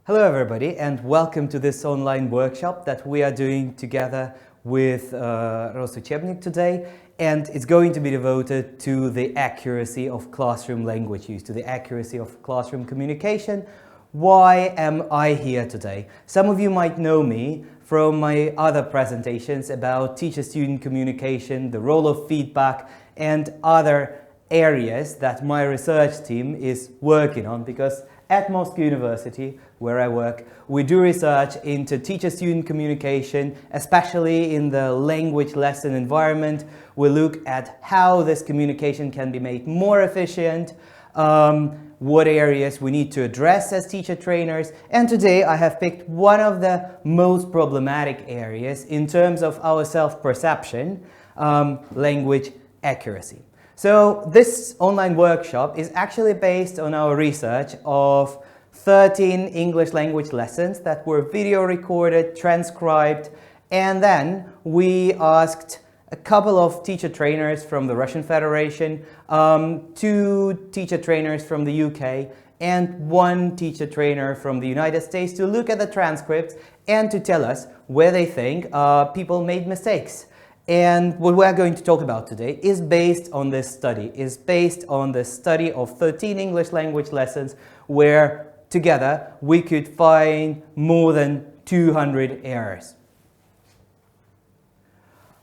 Hello everybody, and welcome to this online workshop that we are doing together with Учебник today, and it's going to be devoted to the accuracy of classroom language use, to the accuracy of classroom communication. Why am I here today? Some of you might know me from my other presentations about teacher-student communication, the role of feedback, and other areas that my research team is working on, because at Moscow University, where I work, we do research into teacher-student communication, especially in the language lesson environment. We look at how this communication can be made more efficient, what areas we need to address as teacher trainers, and today I have picked one of the most problematic areas in terms of our self-perception, language accuracy. So this online workshop is actually based on our research of 13 English language lessons that were video recorded, transcribed, and then we asked a couple of teacher trainers from the Russian Federation, 2 teacher trainers from the UK, and 1 teacher trainer from the United States to look at the transcripts and to tell us where they think people made mistakes. And what we're going to talk about today is based on this study, of 13 English language lessons where together we could find more than 200 errors.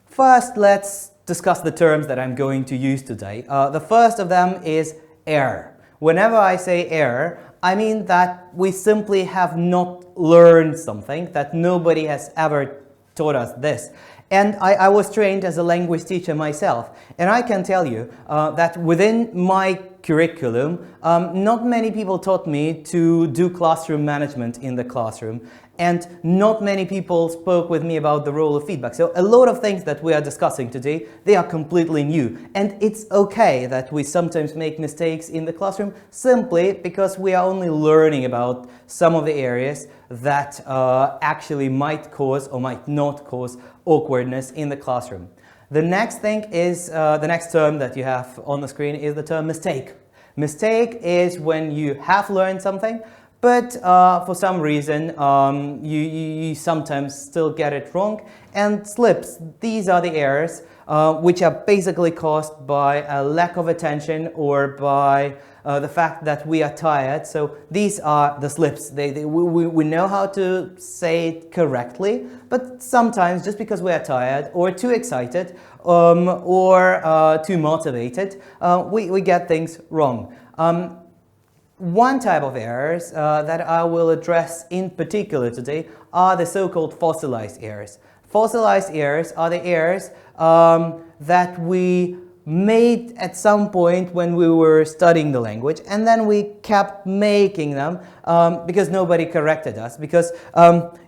First, let's discuss the terms that I'm going to use today. The first of them is error. Whenever I say error, I mean that we simply have not learned something, that nobody has ever taught us this. And I was trained as a language teacher myself, and I can tell you that within my curriculum, not many people taught me to do classroom management in the classroom, and not many people spoke with me about the role of feedback. So a lot of things that we are discussing today, they are completely new, and it's okay that we sometimes make mistakes in the classroom simply because we are only learning about some of the areas that actually might cause or might not cause awkwardness in the classroom. The next thing is, the next term that you have on the screen is the term mistake. Mistake is when you have learned something, but for some reason you sometimes still get it wrong. And slips, these are the errors which are basically caused by a lack of attention or by the fact that we are tired. So these are the slips. We know how to say it correctly, but sometimes just because we are tired or too excited or too motivated, we get things wrong. One type of errors that I will address in particular today are the so-called fossilized errors. Fossilized errors are the errors that we made at some point when we were studying the language, and then we kept making them because nobody corrected us. Because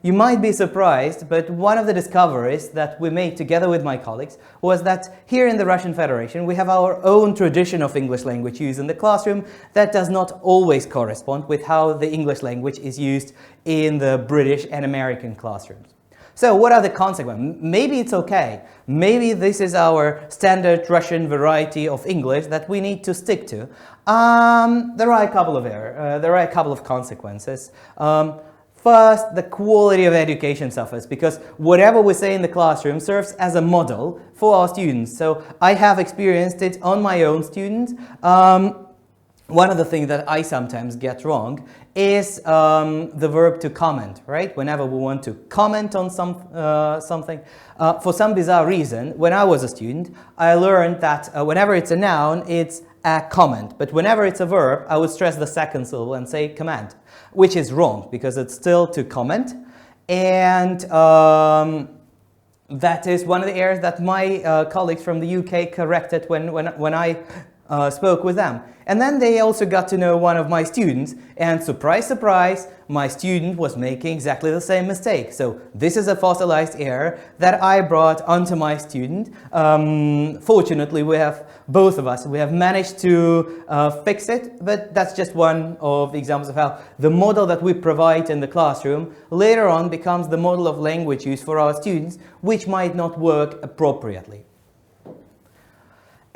you might be surprised, but one of the discoveries that we made together with my colleagues was that here in the Russian Federation we have our own tradition of English language use in the classroom that does not always correspond with how the English language is used in the British and American classrooms. So what are the consequences? Maybe it's okay. Maybe this is our standard Russian variety of English that we need to stick to. There are a couple of consequences. First, the quality of education suffers because whatever we say in the classroom serves as a model for our students. So I have experienced it on my own students. One of the things that I sometimes get wrong is the verb to comment, right? Whenever we want to comment on something, for some bizarre reason, when I was a student, I learned that whenever it's a noun, it's a comment. But whenever it's a verb, I would stress the second syllable and say command, which is wrong because it's still to comment. And that is one of the errors that my colleagues from the UK corrected when I spoke with them. And then they also got to know one of my students, and surprise, surprise, my student was making exactly the same mistake. So this is a fossilized error that I brought onto my student. Fortunately, both of us have managed to fix it, but that's just one of the examples of how the model that we provide in the classroom later on becomes the model of language use for our students, which might not work appropriately.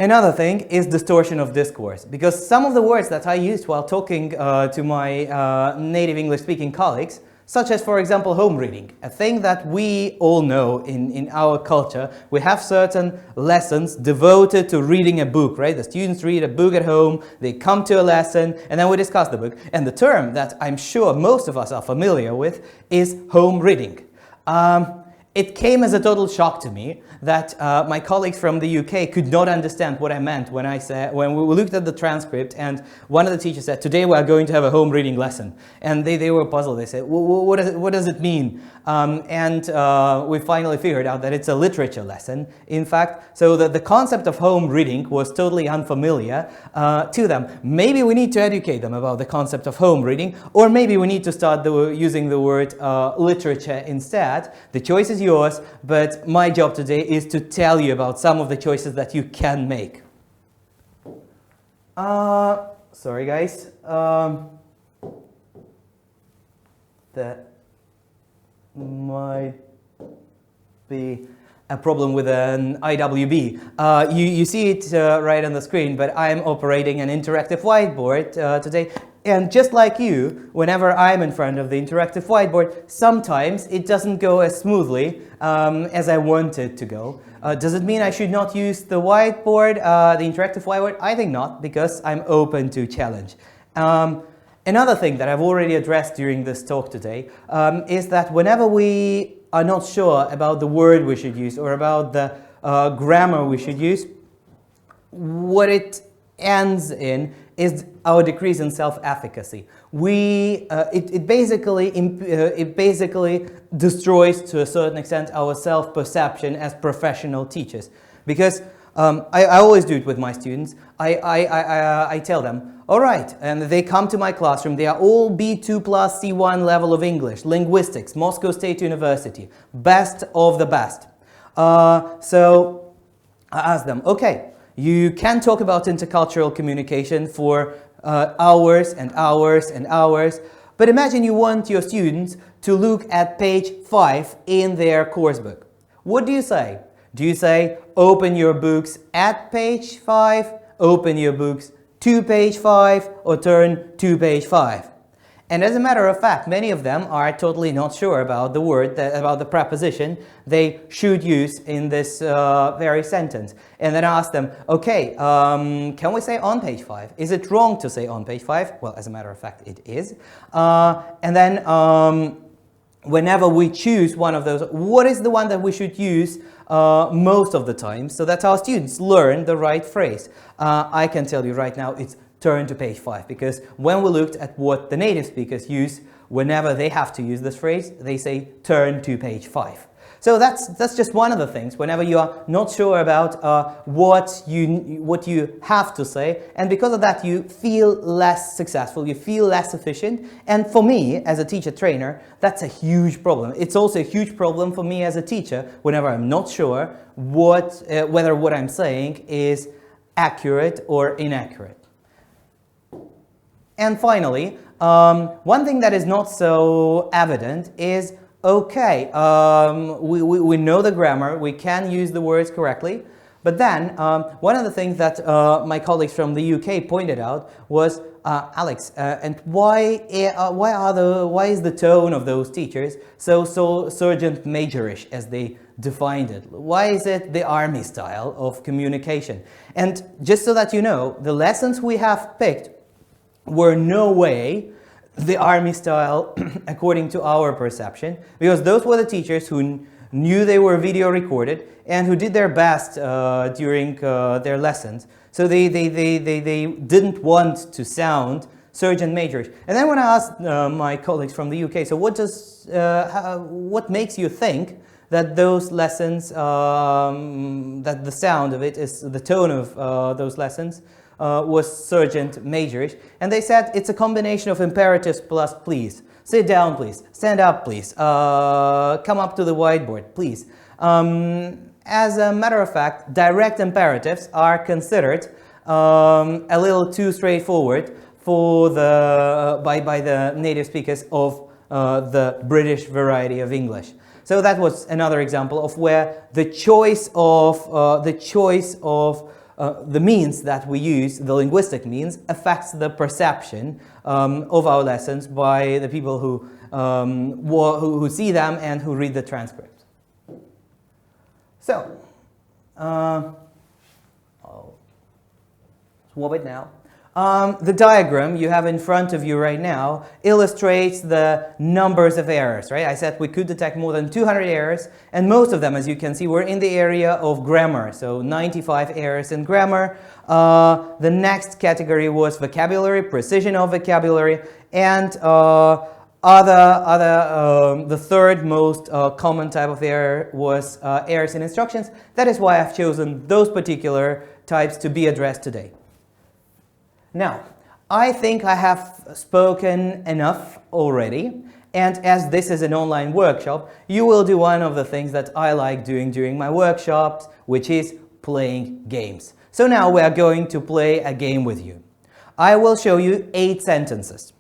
Another thing is distortion of discourse, because some of the words that I used while talking to my native English-speaking colleagues, such as, for example, home reading, a thing that we all know in our culture. We have certain lessons devoted to reading a book, right? The students read a book at home, they come to a lesson, and then we discuss the book. And the term that I'm sure most of us are familiar with is home reading. It came as a total shock to me that my colleagues from the UK could not understand what I meant when we looked at the transcript and one of the teachers said, today we are going to have a home reading lesson. And they were puzzled. They said, what does it mean? We finally figured out that it's a literature lesson, in fact. So the concept of home reading was totally unfamiliar to them. Maybe we need to educate them about the concept of home reading, or maybe we need to start using the word literature instead. The choice is yours, but my job today is to tell you about some of the choices that you can make. Sorry guys. That might be a problem with an IWB. You see it right on the screen, but I'm operating an interactive whiteboard today. And just like you, whenever I'm in front of the interactive whiteboard, sometimes it doesn't go as smoothly as I want it to go. Does it mean I should not use the whiteboard, the interactive whiteboard? I think not, because I'm open to challenge. Another thing that I've already addressed during this talk today is that whenever we are not sure about the word we should use or about the grammar we should use, what it ends in is our decrease in self-efficacy. It basically destroys to a certain extent our self-perception as professional teachers. Because I always do it with my students. I tell them, all right, and they come to my classroom, they are all B2 plus C1 level of English, linguistics, Moscow State University, best of the best. So I ask them, okay, you can talk about intercultural communication for hours and hours and hours, but imagine you want your students to look at page 5 in their course book. What do you say? Do you say, open your books at page 5, open your books to page 5, or turn to page 5? And as a matter of fact, many of them are totally not sure about the word, about the preposition they should use in this very sentence. And then I ask them, okay, can we say on page 5? Is it wrong to say on page 5? Well, as a matter of fact, it is. And then whenever we choose one of those, what is the one that we should use most of the time so that our students learn the right phrase? I can tell you right now, it's turn to page 5, because when we looked at what the native speakers use whenever they have to use this phrase, they say turn to page 5. So that's just one of the things. Whenever you are not sure about what you have to say, and because of that you feel less successful, you feel less efficient. And for me as a teacher trainer, that's a huge problem. It's also a huge problem for me as a teacher whenever I'm not sure whether what I'm saying is accurate or inaccurate. And finally, one thing that is not so evident is, okay, we know the grammar, we can use the words correctly, but then one of the things that my colleagues from the UK pointed out was, Alex, and why is the tone of those teachers so sergeant majorish as they defined it? Why is it the army style of communication? And just so that you know, the lessons we have picked were no way the army style according to our perception, because those were the teachers who knew they were video recorded and who did their best during their lessons. So they didn't want to sound sergeant majors. And then when I asked my colleagues from the UK, so what makes you think that those lessons, that the sound of it is the tone of those lessons was sergeant majorish? And they said it's a combination of imperatives plus please. Sit down, please. Stand up, please. Come up to the whiteboard, please. As a matter of fact, direct imperatives are considered a little too straightforward for by the native speakers of the British variety of English. So that was another example of where the choice of the means that we use, the linguistic means, affects the perception of our lessons by the people who see them and who read the transcript. So, I'll swap it now. The diagram you have in front of you right now illustrates the numbers of errors, right? I said we could detect more than 200 errors, and most of them, as you can see, were in the area of grammar. So 95 errors in grammar. The next category was vocabulary, precision of vocabulary, and the third most common type of error was errors in instructions. That is why I've chosen those particular types to be addressed today. Now, I think I have spoken enough already, and as this is an online workshop, you will do one of the things that I like doing during my workshops, which is playing games. So now we are going to play a game with you. I will show you 8 sentences.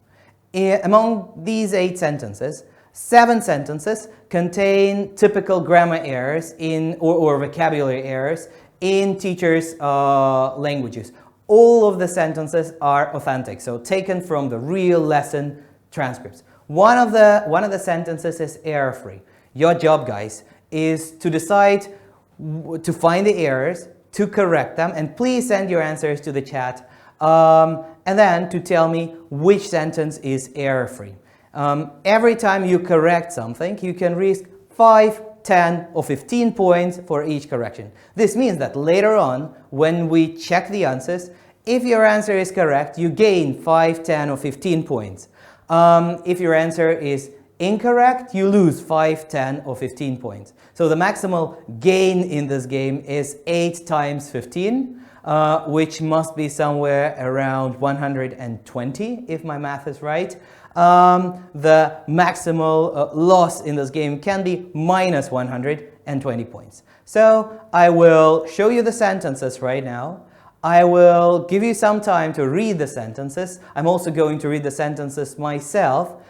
Among these 8 sentences, 7 sentences contain typical grammar errors or vocabulary errors in teachers' languages. All of the sentences are authentic, so taken from the real lesson transcripts. One of the sentences is error-free. Your job, guys, is to decide to find the errors, to correct them, and please send your answers to the chat, and then to tell me which sentence is error-free. Every time you correct something, you can risk 5, 10 or 15 points for each correction. This means that later on, when we check the answers, if your answer is correct, you gain 5, 10 or 15 points. If your answer is incorrect, you lose 5, 10 or 15 points. So the maximal gain in this game is 8 times 15, which must be somewhere around 120, if my math is right. The maximal loss in this game can be minus 120 points. So I will show you the sentences right now. I will give you some time to read the sentences. I'm also going to read the sentences myself.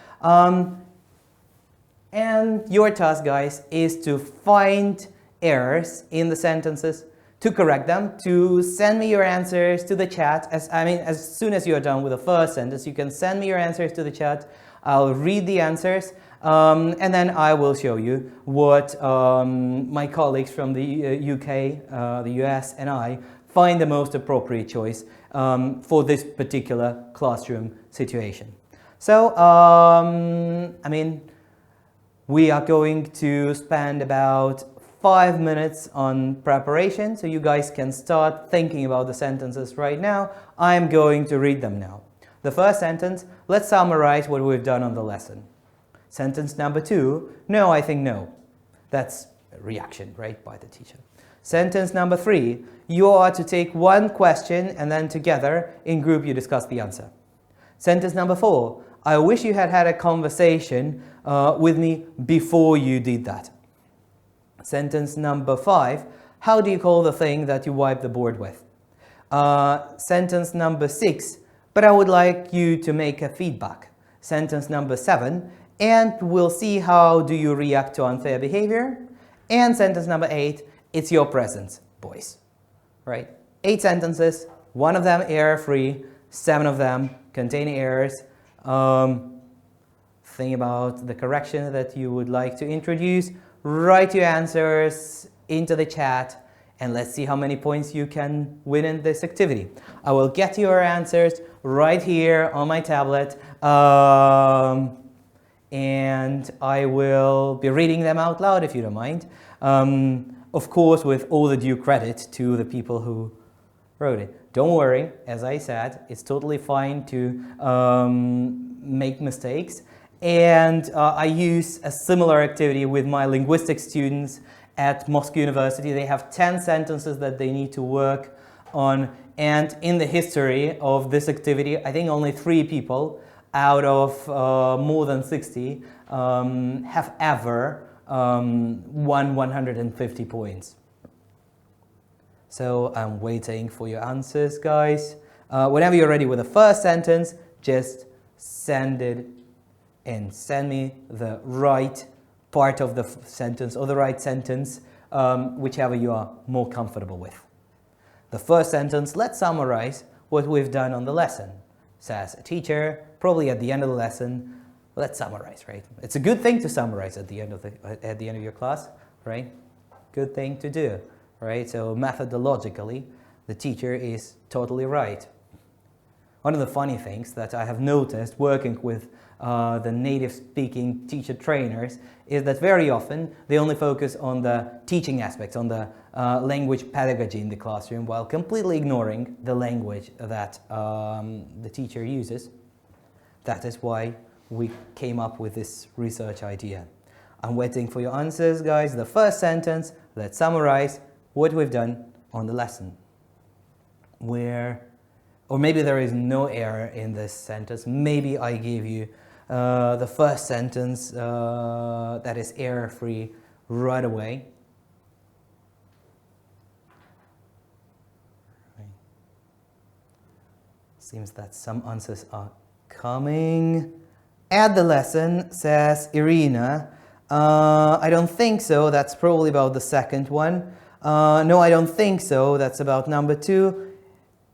And your task, guys, is to find errors in the sentences, to correct them, to send me your answers to the chat. As soon as you are done with the first sentence, you can send me your answers to the chat. I'll read the answers, and then I will show you what my colleagues from the UK, the US, and I find the most appropriate choice for this particular classroom situation. So, we are going to spend about 5 minutes on preparation, so you guys can start thinking about the sentences right now. I'm going to read them now. The first sentence, let's summarize what we've done on the lesson. Sentence number 2, no, I think no. That's a reaction, right, by the teacher. Sentence number 3, you are to take one question and then together in group you discuss the answer. Sentence number 4, I wish you had had a conversation with me before you did that. Sentence number 5, how do you call the thing that you wipe the board with? Sentence number 6, but I would like you to make a feedback. Sentence number 7, and we'll see how do you react to unfair behavior. And sentence number 8, it's your presence, boys. Right? 8 sentences, 1 of them error-free, 7 of them contain errors. Think about the correction that you would like to introduce. Write your answers into the chat, and let's see how many points you can win in this activity. I will get your answers right here on my tablet, and I will be reading them out loud if you don't mind. Of course, with all the due credit to the people who wrote it. Don't worry, as I said, it's totally fine to make mistakes. And I use a similar activity with my linguistics students at Moscow University. They have 10 sentences that they need to work on. And in the history of this activity, I think only 3 people out of more than 60 have ever won 150 points. So I'm waiting for your answers, guys. Whenever you're ready with the first sentence, just send it and send me the right part of the sentence or the right sentence, whichever you are more comfortable with. The first sentence, let's summarize what we've done on the lesson. Says a teacher, probably at the end of the lesson, let's summarize, right? It's a good thing to summarize at the end of your class, right? Good thing to do, right? So methodologically, the teacher is totally right. One of the funny things that I have noticed working with the native speaking teacher trainers is that very often they only focus on the teaching aspects, on the language pedagogy in the classroom, while completely ignoring the language that the teacher uses. That is why we came up with this research idea. I'm waiting for your answers, guys. The first sentence, let's summarize what we've done on the lesson. Or maybe there is no error in this sentence. Maybe I gave you the first sentence that is error-free right away. Seems that some answers are coming. At the lesson, says Irina. I don't think so. That's probably about the second one. No, I don't think so. That's about number 2.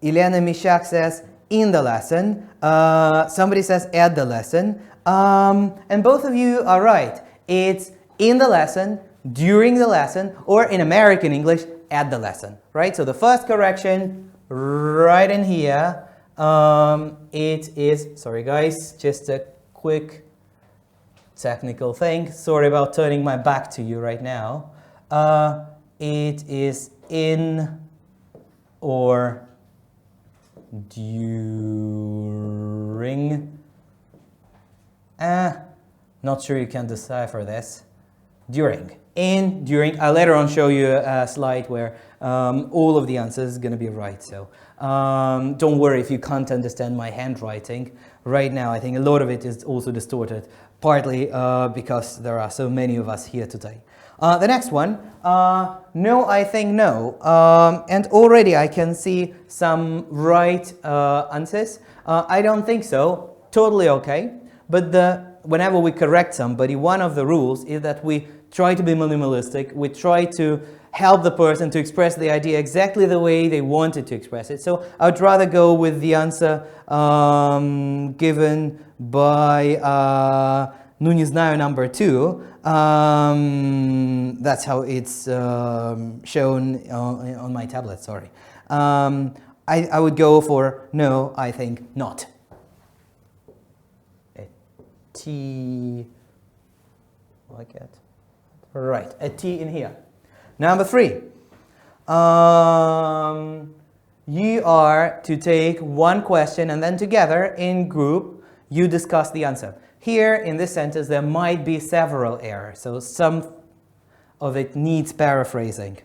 Elena Mishak says, in the lesson. Somebody says, at the lesson. And both of you are right. It's in the lesson, during the lesson, or in American English, at the lesson. Right? So the first correction, right in here, it is, sorry guys, just a quick technical thing. Sorry about turning my back to you right now. It is in or during. Not sure you can decipher this. During. In, during. I'll later on show you a slide where all of the answers are going to be right. So don't worry if you can't understand my handwriting. Right now, I think a lot of it is also distorted, partly because there are so many of us here today. The next one, no, I think no. And already I can see some right answers. I don't think so. Totally okay. But whenever we correct somebody, one of the rules is that we try to be minimalistic. We try to help the person to express the idea exactly the way they wanted to express it. So I would rather go with the answer given by ну не знаю number 2. That's how it's shown on my tablet, sorry. I would go for no, I think not. A T, like that. Right, a T in here. Number 3. You are to take one question and then together in group you discuss the answer. Here in this sentence there might be several errors, so some of it needs paraphrasing.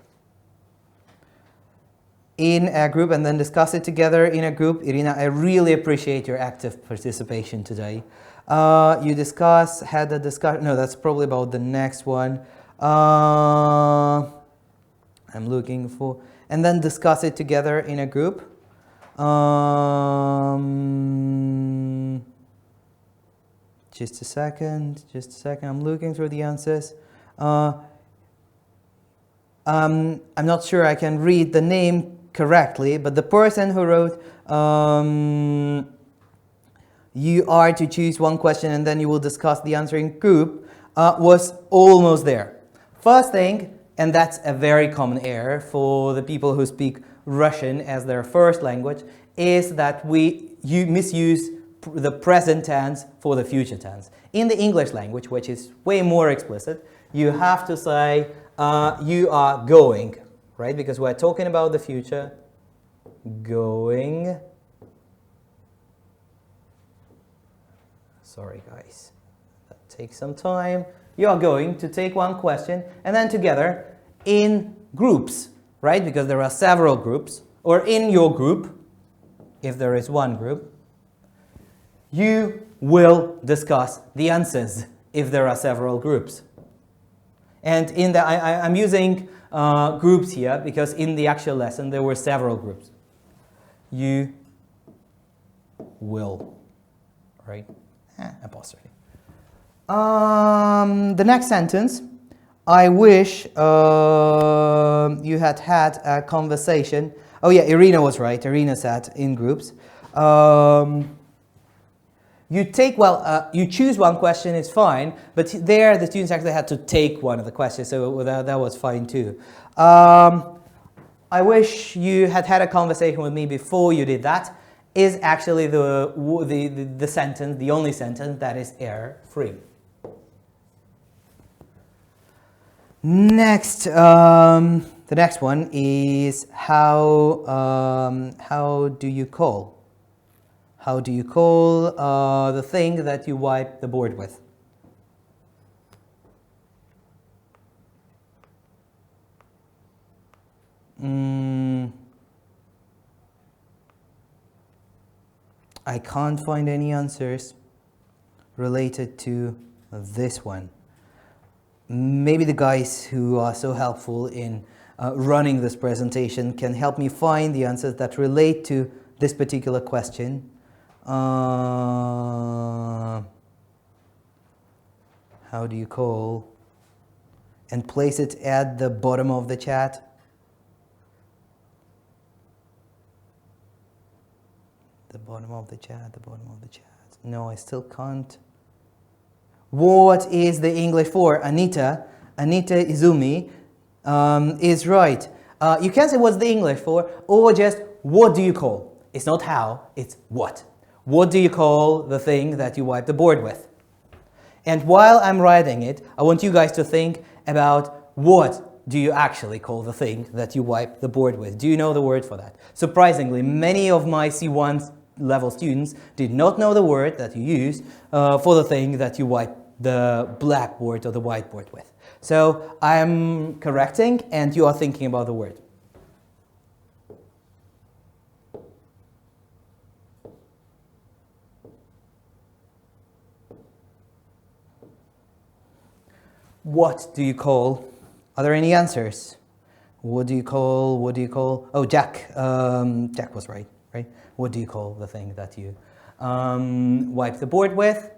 In a group and then discuss it together in a group. Irina, I really appreciate your active participation today. You had a discussion, no, that's probably about the next one. I'm looking for, and then discuss it together in a group. Just a second, I'm looking through the answers. I'm not sure I can read the name correctly, but the person who wrote, you are to choose one question and then you will discuss the answer in group, was almost there. First thing, and that's a very common error for the people who speak Russian as their first language, is that you misuse the present tense for the future tense. In the English language, which is way more explicit, you have to say you are going, right? Because we're talking about the future. Going. Sorry guys, that takes some time. You are going to take one question and then together in groups, right? Because there are several groups, or in your group, if there is one group, you will discuss the answers if there are several groups. And in the, I'm using groups here because in the actual lesson there were several groups. You will, right? Apostrophe. The next sentence, I wish you had a conversation. Oh yeah, Irina was right. Irina said in groups. You choose one question, it's fine, but there the students actually had to take one of the questions, so that was fine too. I wish you had had a conversation with me before you did that. Is actually the sentence, the only sentence that is error-free. Next, the next one is how do you call? How do you call the thing that you wipe the board with? I can't find any answers related to this one. Maybe the guys who are so helpful in running this presentation can help me find the answers that relate to this particular question. How do you call? And place it at the bottom of the chat. The bottom of the chat, the bottom of the chat. No, I still can't. What is the English for? Anita Izumi is right. You can say what's the English for, or just what do you call? It's not how, it's what. What do you call the thing that you wipe the board with? And while I'm writing it, I want you guys to think about what do you actually call the thing that you wipe the board with? Do you know the word for that? Surprisingly, many of my C1 level students did not know the word that you use for the thing that you wipe the blackboard or the whiteboard with. So I'm correcting and you are thinking about the word. What do you call? Are there any answers? What do you call? What do you call? Oh, Jack. Jack was right. What do you call the thing that you wipe the board with?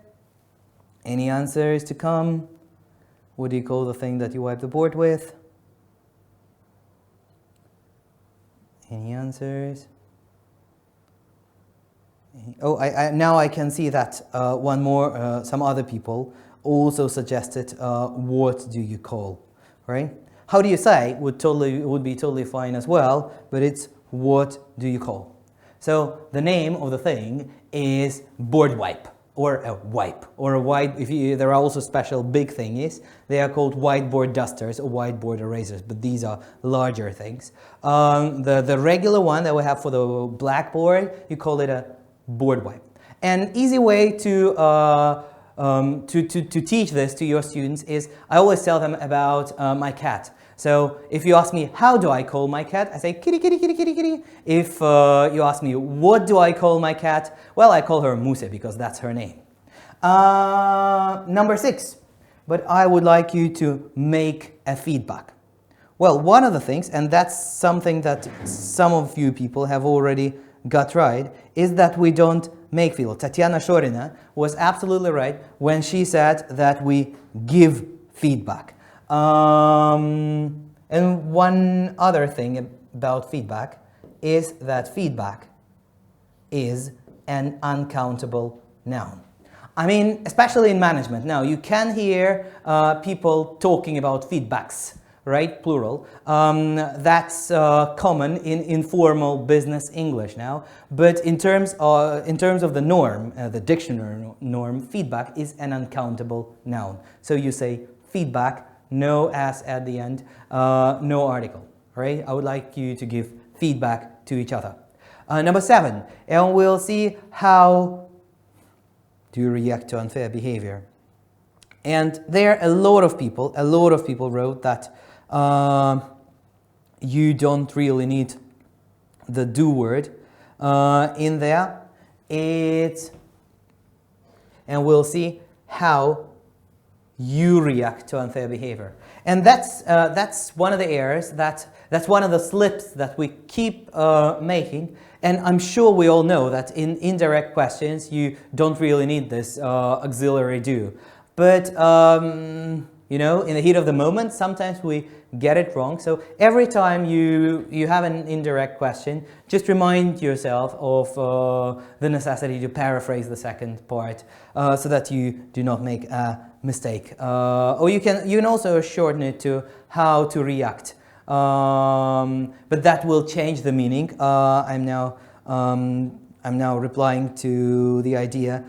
Any answers to come? What do you call the thing that you wipe the board with? Any answers? Oh, now I can see that one more, some other people also suggested what do you call, right? How do you say would be totally fine as well, but it's what do you call? So the name of the thing is board wipe or a wipe or a white. There are also special big thingies. They are called whiteboard dusters or whiteboard erasers, but these are larger things. The regular one that we have for the blackboard, you call it a board wipe. An easy way to teach this to your students is I always tell them about my cat. So if you ask me, how do I call my cat? I say, kitty, kitty, kitty, kitty, kitty. If you ask me, what do I call my cat? Well, I call her Muse because that's her name. Number 6, but I would like you to make a feedback. Well, one of the things, and that's something that some of you people have already got right, is that we don't make feedback. Tatiana Shorina was absolutely right when she said that we give feedback. And one other thing about feedback is that feedback is an uncountable noun. I mean, especially in management. Now, you can hear people talking about feedbacks, right? Plural. That's common in informal business English now. But in terms of the norm, the dictionary norm, feedback is an uncountable noun. So you say feedback, no S at the end, no article, right? I would like you to give feedback to each other. Number 7, and we'll see how do you react to unfair behavior. And there a lot of people wrote that you don't really need the do word in there. And we'll see how you react to unfair behavior. And that's one of the errors, that's one of the slips that we keep making. And I'm sure we all know that in indirect questions you don't really need this auxiliary do. But You know, in the heat of the moment, sometimes we get it wrong. So every time you have an indirect question, just remind yourself of the necessity to paraphrase the second part so that you do not make a mistake. Or you can also shorten it to how to react. But that will change the meaning. I'm now replying to the idea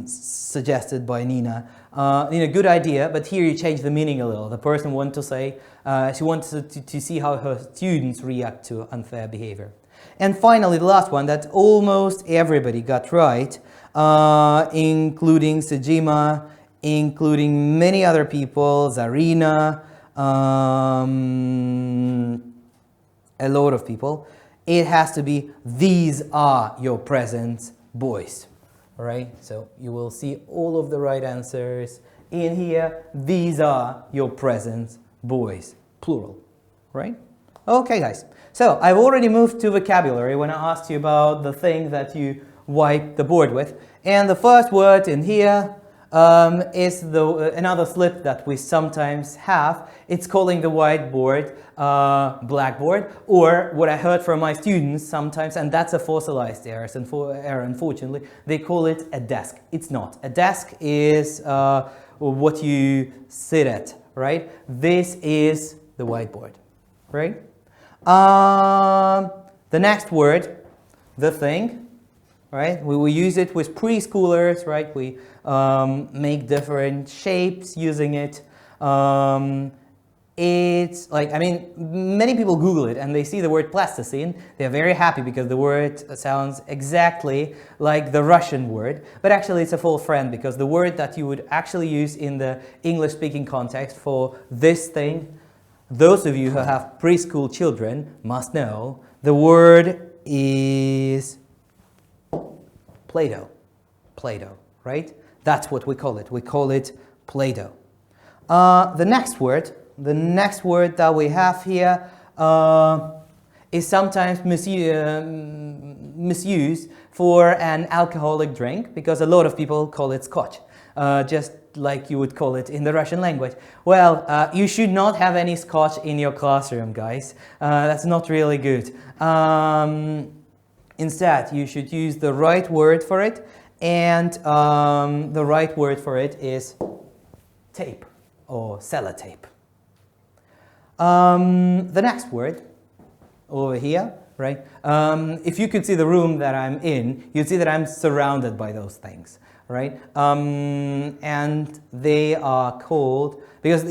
suggested by Nina. Good idea, but here you change the meaning a little. The person wants to say, she wants to see how her students react to unfair behavior. And finally, the last one that almost everybody got right, including Sejima, including many other people, Zarina, a lot of people. It has to be, these are your present boys. All right, so you will see all of the right answers in here. These are your present boys, plural, right? Okay, guys. So I've already moved to vocabulary when I asked you about the thing that you wipe the board with. And the first word in here is another slip that we sometimes have. It's calling the whiteboard blackboard, or what I heard from my students sometimes, and that's a fossilized error, unfortunately, they call it a desk. It's not. A desk is what you sit at, right? This is the whiteboard, right? The next word, the thing, right? We will use it with preschoolers, right? We make different shapes using it. It's like, many people Google it and they see the word plasticine. They're very happy because the word sounds exactly like the Russian word, but actually it's a full friend, because the word that you would actually use in the English-speaking context for this thing, those of you who have preschool children must know, the word is Play-Doh. Play-Doh, right? That's what we call it. We call it Play-Doh. The next word that we have here is sometimes misused for an alcoholic drink, because a lot of people call it scotch, just like you would call it in the Russian language. Well, you should not have any scotch in your classroom, guys. That's not really good. Instead, you should use the right word for it, and the right word for it is tape or sellotape. The next word over here, right? If you could see the room that I'm in, you'd see that I'm surrounded by those things, right? And they are called, because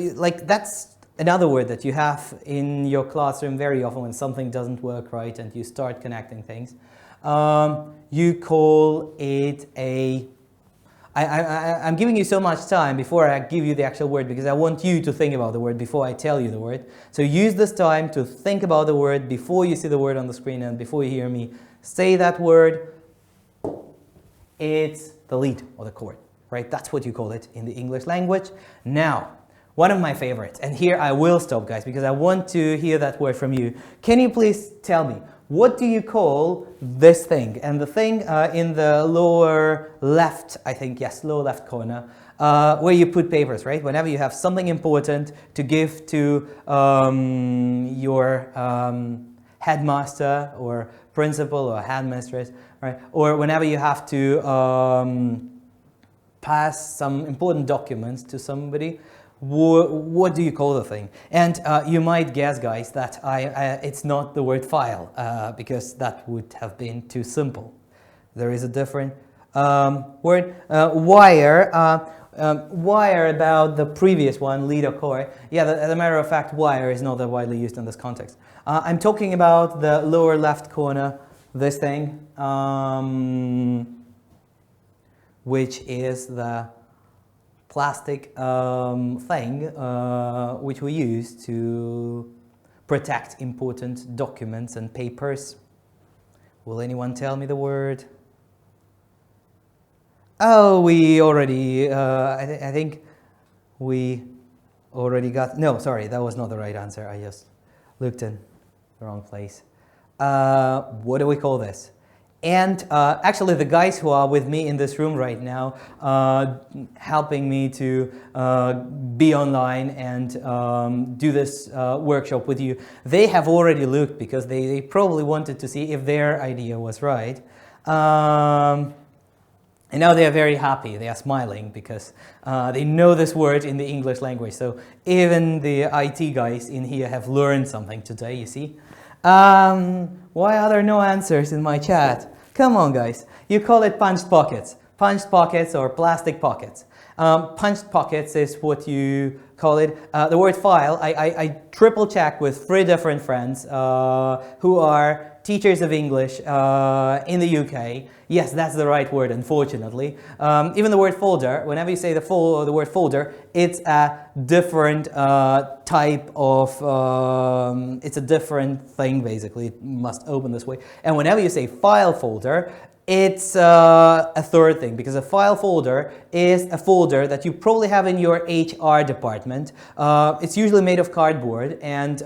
that's another word that you have in your classroom very often when something doesn't work right and you start connecting things. You call it I'm giving you so much time before I give you the actual word, because I want you to think about the word before I tell you the word. So use this time to think about the word before you see the word on the screen and before you hear me say that word. It's the lead or the chord, right? That's what you call it in the English language. Now, one of my favorites, and here I will stop, guys, because I want to hear that word from you. Can you please tell me, what do you call this thing? And the thing in the lower left, I think, yes, lower left corner, where you put papers, right? Whenever you have something important to give to your headmaster or principal or headmistress, right? Or whenever you have to pass some important documents to somebody, what do you call the thing? And you might guess, guys, that it's not the word file, because that would have been too simple. There is a different word. Wire. Wire about the previous one, lead or core. Yeah, as a matter of fact, wire is not that widely used in this context. I'm talking about the lower left corner, this thing, which is the plastic thing which we use to protect important documents and papers. Will anyone tell me the word? Oh, we already, I think we already got, no, sorry, that was not the right answer. I just looked in the wrong place. What do we call this? And actually, the guys who are with me in this room right now, helping me to be online and do this workshop with you, they have already looked because they probably wanted to see if their idea was right. And now they are very happy. They are smiling because they know this word in the English language. So even the IT guys in here have learned something today, you see. Why are there no answers in my chat? Come on, guys. You call it punched pockets. Punched pockets or plastic pockets. Punched pockets is what you call it. The word file, I triple check with 3 different friends who are teachers of English in the UK. Yes, that's the right word, unfortunately. Even the word folder, whenever you say the word folder, it's a different type of, it's a different thing, basically. It must open this way. And whenever you say file folder, it's a third thing, because a file folder is a folder that you probably have in your HR department. It's usually made of cardboard, and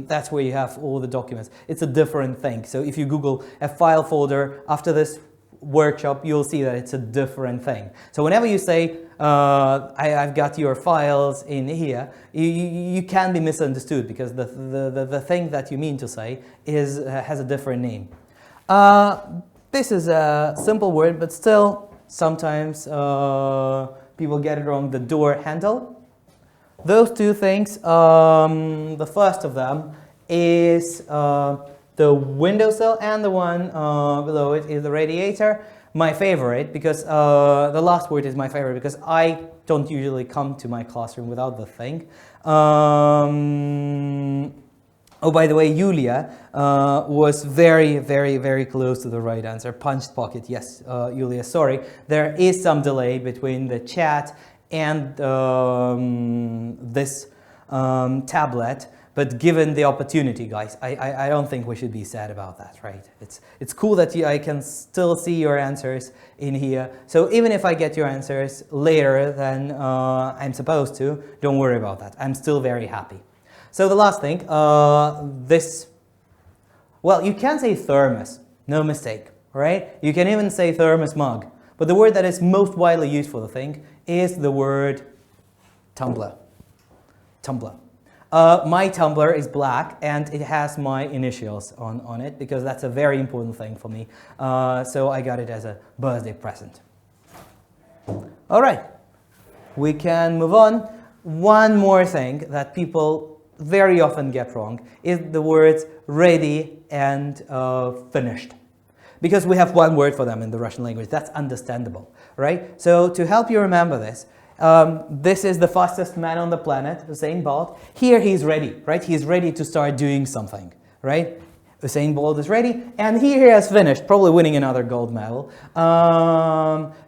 that's where you have all the documents. It's a different thing. So if you Google a file folder after this workshop, you'll see that it's a different thing. So whenever you say, I've got your files in here, you can be misunderstood, because the thing that you mean to say has a different name. This is a simple word, but still sometimes people get it wrong. The door handle. Those 2 things, the first of them is the windowsill, and the one below it is the radiator. My favorite, because the last word is my favorite, because I don't usually come to my classroom without the thing. Oh, by the way, Yulia was very, very, very close to the right answer. Punched pocket. Yes, Yulia, sorry. There is some delay between the chat and this tablet, but given the opportunity, guys, I don't think we should be sad about that, right? It's cool that I can still see your answers in here. So even if I get your answers later than I'm supposed to, don't worry about that. I'm still very happy. So the last thing, well, you can say thermos, no mistake, right? You can even say thermos mug, but the word that is most widely used for the thing is the word tumbler. Tumbler. My tumbler is black, and it has my initials on it, because that's a very important thing for me. So I got it as a birthday present. All right, we can move on. One more thing that people very often get wrong is the words ready and finished, because we have one word for them in the Russian language. That's understandable, right? So to help you remember this, this is the fastest man on the planet, Usain Bolt. Here he's ready, right? He's ready to start doing something, right? Usain Bolt is ready, and here he has finished, probably winning another gold medal.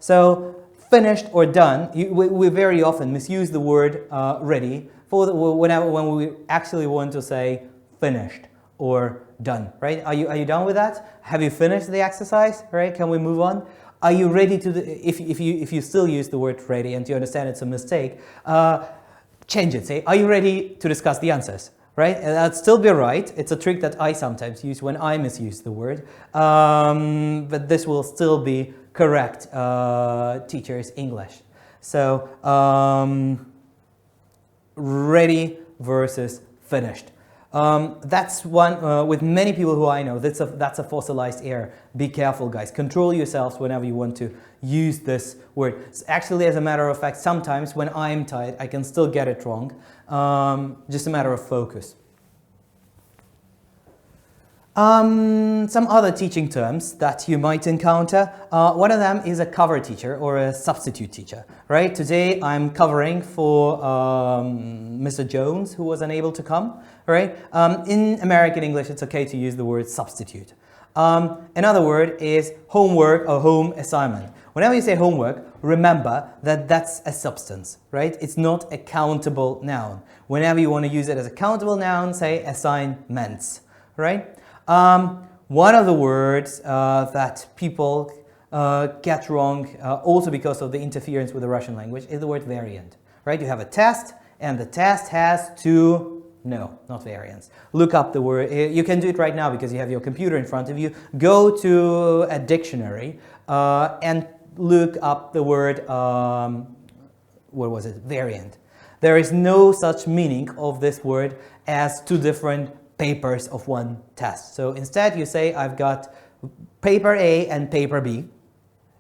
So finished or done, we very often misuse the word ready when we actually want to say finished or done, right? Are you done with that? Have you finished the exercise, right? Can we move on? Are you ready to, if you still use the word ready and you understand it's a mistake, change it. Say, are you ready to discuss the answers, right? And that'd still be right. It's a trick that I sometimes use when I misuse the word, but this will still be correct teacher's English. So, ready versus finished. That's one with many people who I know. That's a fossilized error. Be careful, guys. Control yourselves whenever you want to use this word. Actually, as a matter of fact, sometimes when I'm tired, I can still get it wrong. Just a matter of focus. Some other teaching terms that you might encounter. One of them is a cover teacher or a substitute teacher, right? Today I'm covering for Mr. Jones, who was unable to come, right? In American English, it's okay to use the word substitute. Another word is homework or home assignment. Whenever you say homework, remember that that's a substance, right? It's not a countable noun. Whenever you want to use it as a countable noun, say assignments, right? One of the words that people get wrong, also because of the interference with the Russian language, is the word variant, right? You have a test, and the test has 2 No, not variance. Look up the word. You can do it right now because you have your computer in front of you. Go to a dictionary and look up the word, what was it? Variant. There is no such meaning of this word as two different papers of one test. So instead you say I've got paper A and paper B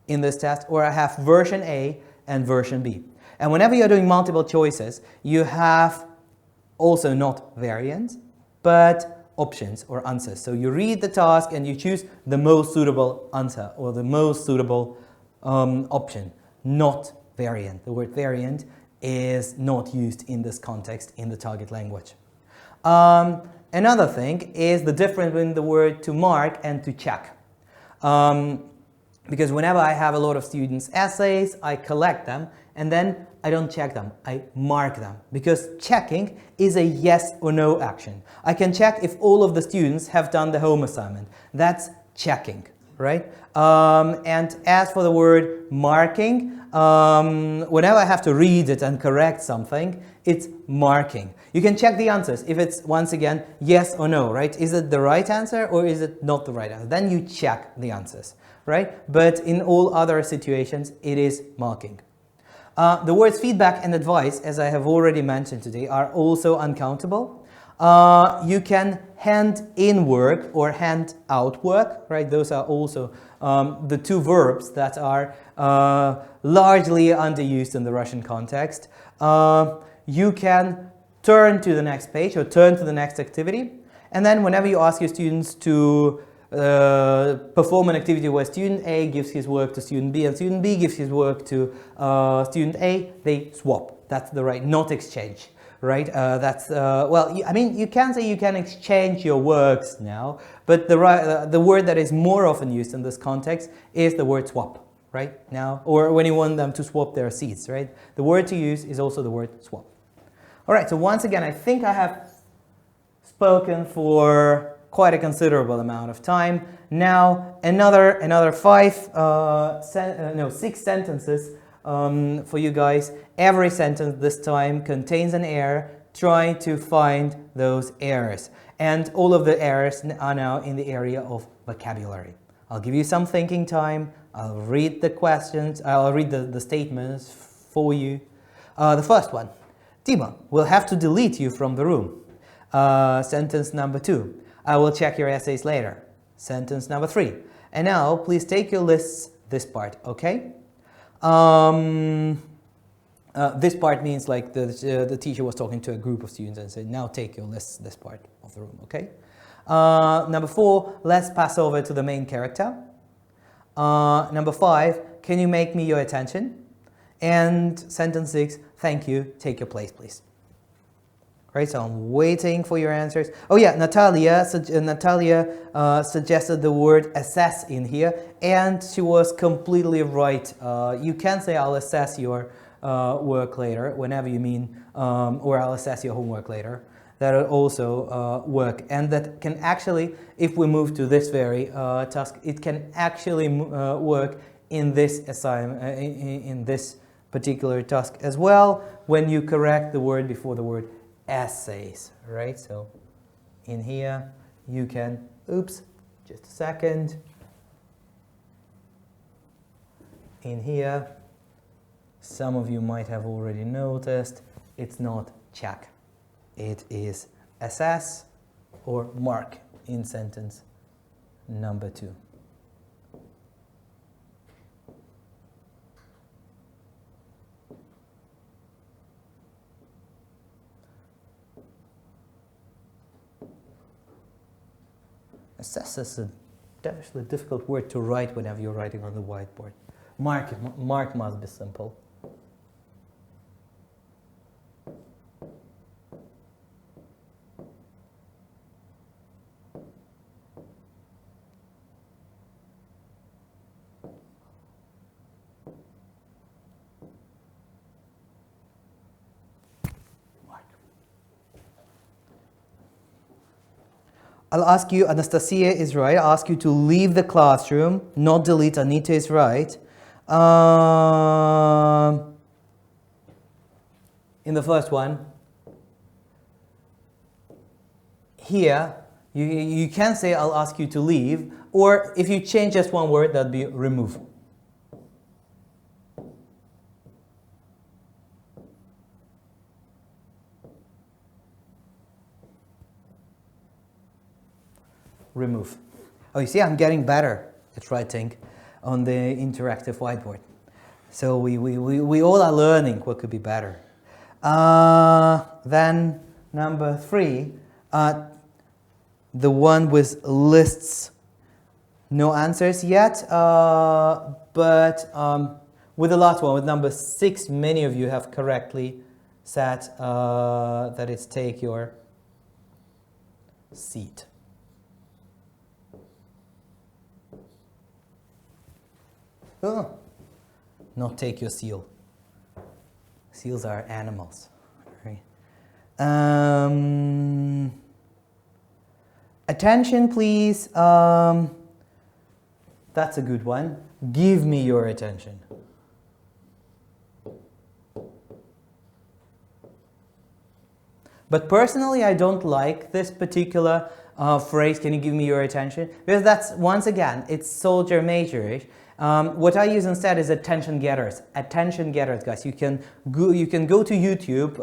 in this test, or I have version A and version B. And whenever you're doing multiple choices, you have also not variants, but options or answers. So you read the task and you choose the most suitable answer or the most suitable option, not variant. The word variant is not used in this context in the target language. Another thing is the difference between the word to mark and to check. Because whenever I have a lot of students' essays, I collect them and then I don't check them, I mark them. Because checking is a yes or no action. I can check if all of the students have done the home assignment. That's checking, right? And as for the word marking, whenever I have to read it and correct something, it's marking. You can check the answers if it's, once again, yes or no, right? Is it the right answer or is it not the right answer? Then you check the answers, right? But in all other situations, it is marking. The words feedback and advice, as I have already mentioned today, are also uncountable. You can hand in work or hand out work, right? Those are also the two verbs that are largely underused in the Russian context. You can turn to the next page or turn to the next activity. And then whenever you ask your students to perform an activity where student A gives his work to student B and student B gives his work to student A, they swap. That's the right, not exchange, right? Well, I mean, you can say you can exchange your works now, but the word that is more often used in this context is the word swap, right? Now, or when you want them to swap their seats, right? The word to use is also the word swap. All right, so once again, I think I have spoken for quite a considerable amount of time. Now, another 6 sentences for you guys. Every sentence this time contains an error. Try to find those errors. And all of the errors are now in the area of vocabulary. I'll give you some thinking time. I'll read the questions. I'll read the statements for you. The first one. Tima, we'll have to delete you from the room. Sentence number 2. I will check your essays later. Sentence number 3. And now, please take your lists, this part, okay? This part means like the teacher was talking to a group of students and said, now take your lists, this part of the room, okay? Number 4, let's pass over to the main character. Number 5, can you make me your attention? And sentence 6, thank you, take your place, please. Right, so I'm waiting for your answers. Oh yeah, Natalia suggested the word assess in here, and she was completely right. You can say I'll assess your work later whenever you mean, or I'll assess your homework later. That will also work, and that can actually, if we move to this very task, it can actually work in this assignment, in this particular task as well, when you correct the word before the word essays, right? So in here you can, oops, just a second. In here, some of you might have already noticed, it's not check. It is assess or mark in sentence number 2. Assess is a definitely difficult word to write whenever you're writing on the whiteboard. Mark must be simple. I'll ask you, Anastasia is right, I'll ask you to leave the classroom, not delete, Anita is right. In the first one, here, you can say, I'll ask you to leave, or if you change just one word, that'd be remove. Remove. Oh, you see, I'm getting better at writing on the interactive whiteboard. So we all are learning what could be better. Then number 3, the one with lists, no answers yet, but with the last one, with number 6, many of you have correctly said that it's take your seat. Oh, not take your seal. Seals are animals. Right? Attention, please. That's a good one. Give me your attention. But personally, I don't like this particular phrase, can you give me your attention? Because that's, once again, it's soldier major-ish. What I use instead is attention getters. Attention getters, guys. You can go to YouTube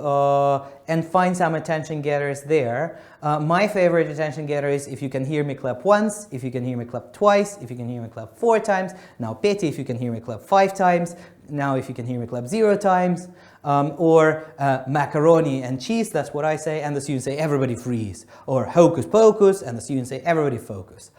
and find some attention getters there. My favorite attention getter is if you can hear me clap once, if you can hear me clap twice, if you can hear me clap 4 times. Now Petty, if you can hear me clap 5 times. Now if you can hear me clap 0 times. Or macaroni and cheese, that's what I say, and the students say everybody freeze. Or hocus pocus, and the students say everybody focus.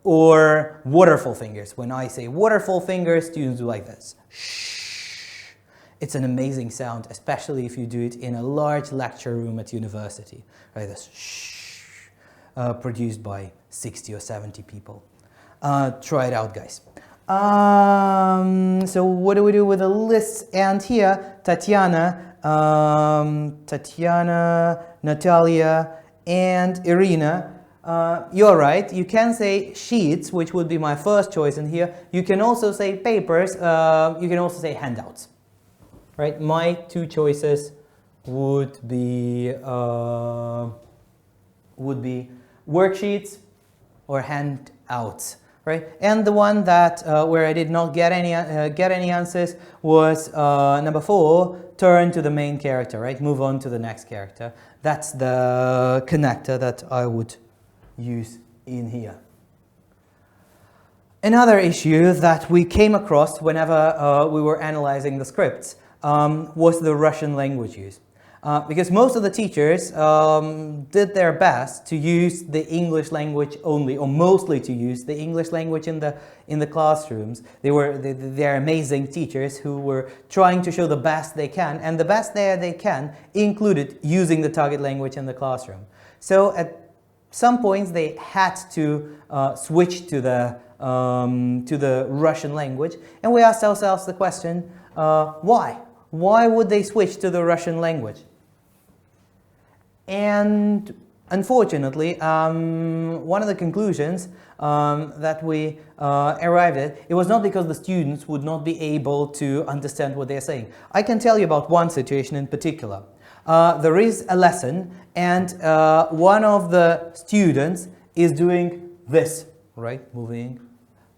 Or waterfall fingers. When I say waterfall fingers, students do like this. Shh. It's an amazing sound, especially if you do it in a large lecture room at university. Like this. Shh. Produced by 60 or 70 people. Try it out, guys. So what do we do with the lists? And here, Tatiana, Natalia, and Irina. You're right, you can say sheets, which would be my first choice in here. You can also say papers, you can also say handouts. Right, my 2 choices would be worksheets or handouts. Right, and the one that where I did not get any answers was number 4. Turn to the main character. Right, move on to the next character. That's the connector that I would use in here. Another issue that we came across whenever we were analyzing the scripts was the Russian language use. Because most of the teachers did their best to use the English language only, or mostly to use the English language in the classrooms. They're amazing teachers who were trying to show the best they can, and the best they can included using the target language in the classroom. So at some points they had to switch to the Russian language, and we asked ourselves the question, why? Why would they switch to the Russian language? And unfortunately, one of the conclusions that we arrived at, it was not because the students would not be able to understand what they're saying. I can tell you about one situation in particular. There is a lesson, and one of the students is doing this, right? Moving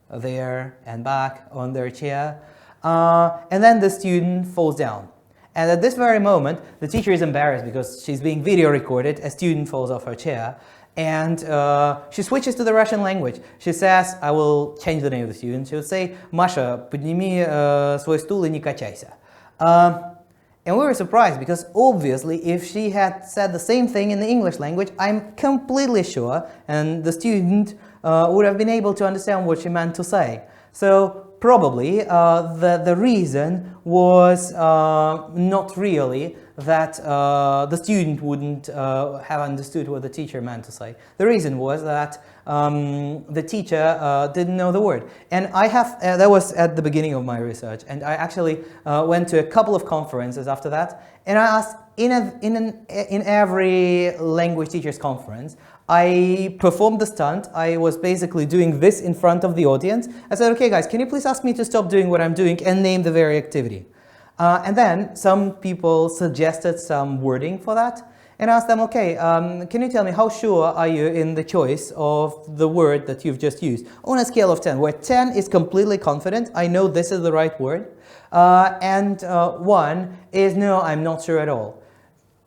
there and back on their chair. And then the student falls down. And at this very moment, the teacher is embarrassed because she's being video recorded. A student falls off her chair, and she switches to the Russian language. She says, I will change the name of the student. She would say, Masha, подними свой стул и не качайся. And we were surprised because obviously if she had said the same thing in the English language, I'm completely sure, and the student would have been able to understand what she meant to say. So probably the reason was not really that the student wouldn't have understood what the teacher meant to say. The reason was that the teacher didn't know the word. And I have, that was at the beginning of my research, and I actually went to a couple of conferences after that, and I asked, in every language teachers conference, I performed the stunt. I was basically doing this in front of the audience. I said, okay guys, can you please ask me to stop doing what I'm doing and name the very activity? And then some people suggested some wording for that. and ask them, okay, can you tell me how sure are you in the choice of the word that you've just used? On a scale of 10, where 10 is completely confident, I know this is the right word, and 1 is no, I'm not sure at all.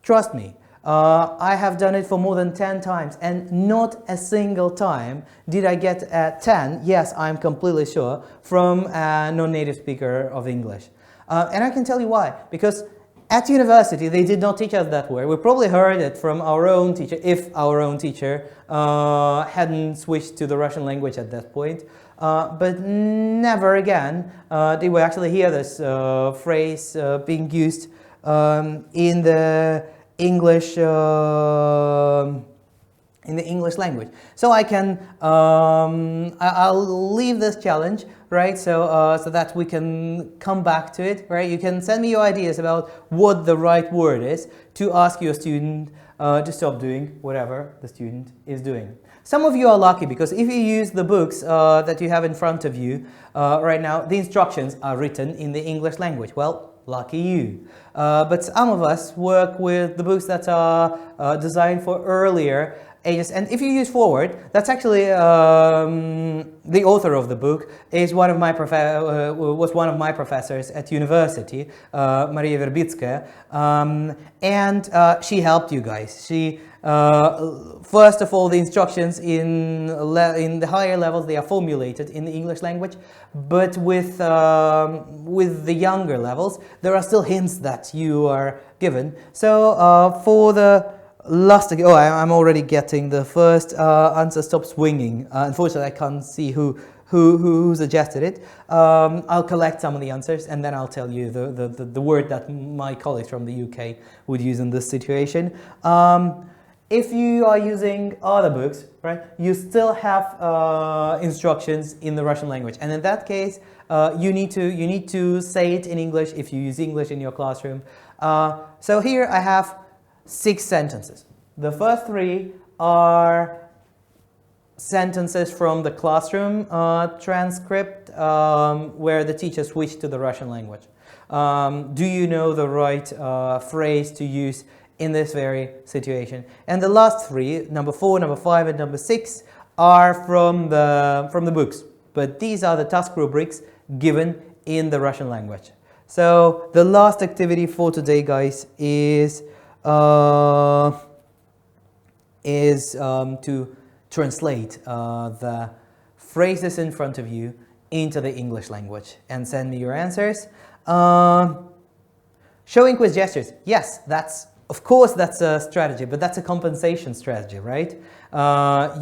Trust me, I have done it for more than 10 times, and not a single time did I get a 10, yes, I'm completely sure, from a non-native speaker of English. And I can tell you why. Because at university, they did not teach us that word. We probably heard it from our own teacher, if our own teacher hadn't switched to the Russian language at that point. But never again did we actually hear this phrase being used in the English language. So I can, I'll leave this challenge, right? So that we can come back to it, right? You can send me your ideas about what the right word is to ask your student to stop doing whatever the student is doing. Some of you are lucky because if you use the books that you have in front of you right now, the instructions are written in the English language. Well, lucky you. But some of us work with the books that are designed for earlier ages. And if you use forward, that's actually the author of the book is was one of my professors at university, Maria Verbitskaya, and she helped you guys. She first of all, the instructions in the higher levels, they are formulated in the English language, but with the younger levels, there are still hints that you are given. So for the last, I'm already getting the first answer. Stop swinging. Unfortunately, I can't see who suggested it. I'll collect some of the answers and then I'll tell you the word that my colleagues from the UK would use in this situation. If you are using other books, right, you still have instructions in the Russian language, and in that case, you need to say it in English if you use English in your classroom. So here I have 6 sentences. The first 3 are sentences from the classroom transcript where the teacher switched to the Russian language. Do you know the right phrase to use in this very situation? And the last 3, number 4, number 5, and number 6, are from the books. But these are the task rubrics given in the Russian language. So the last activity for today, guys, is to translate the phrases in front of you into the English language and send me your answers. Showing quiz gestures. Yes, of course that's a strategy, but that's a compensation strategy, right?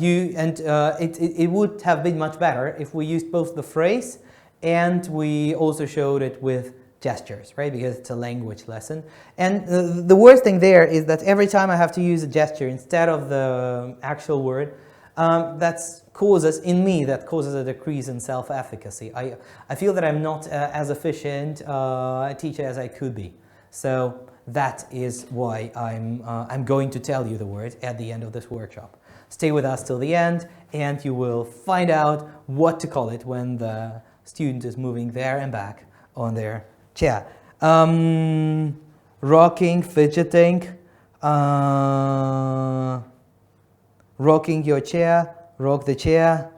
It would have been much better if we used both the phrase and we also showed it with gestures, right? Because it's a language lesson. And the worst thing there is that every time I have to use a gesture instead of the actual word, that causes a decrease in self-efficacy. I feel that I'm not as efficient a teacher as I could be. So that is why I'm going to tell you the word at the end of this workshop. Stay with us till the end and you will find out what to call it when the student is moving there and back on their chair. Rocking, fidgeting, rocking your chair, rock the chair.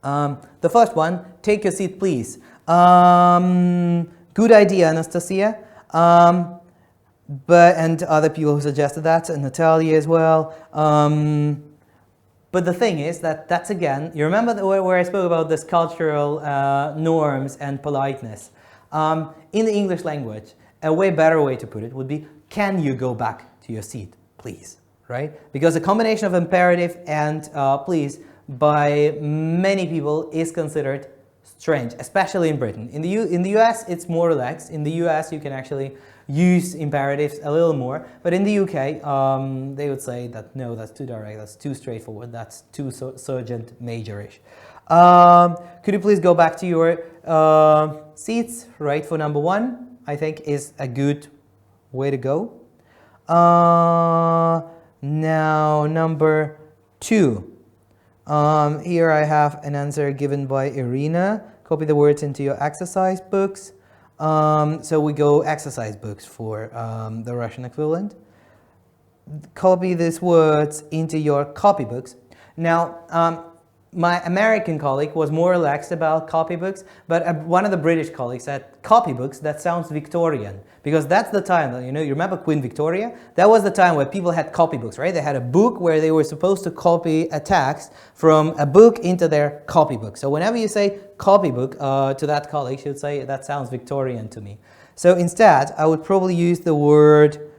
The first one, take your seat please. Good idea, Anastasia. And other people who suggested that, and Natalia as well. But the thing is that's again, you remember where I spoke about this cultural norms and politeness. In the English language, a way better way to put it would be, can you go back to your seat, please, right? Because a combination of imperative and please by many people is considered strange, especially in Britain. In the US, it's more relaxed. In the US, you can actually use imperatives a little more, but in the UK, they would say that no, that's too direct, that's too straightforward, that's too Sergeant Major-ish. Could you please go back to your seats, right, for number 1, I think is a good way to go. Now, number 2. Here I have an answer given by Irina. Copy the words into your exercise books. So we go exercise books for the Russian equivalent. Copy these words into your copybooks. Now, my American colleague was more relaxed about copybooks, but one of the British colleagues said, copybooks, that sounds Victorian. Because that's the time, you remember Queen Victoria? That was the time where people had copybooks, right? They had a book where they were supposed to copy a text from a book into their copybook. So whenever you say copybook to that colleague, she would say, that sounds Victorian to me. So instead, I would probably use the word,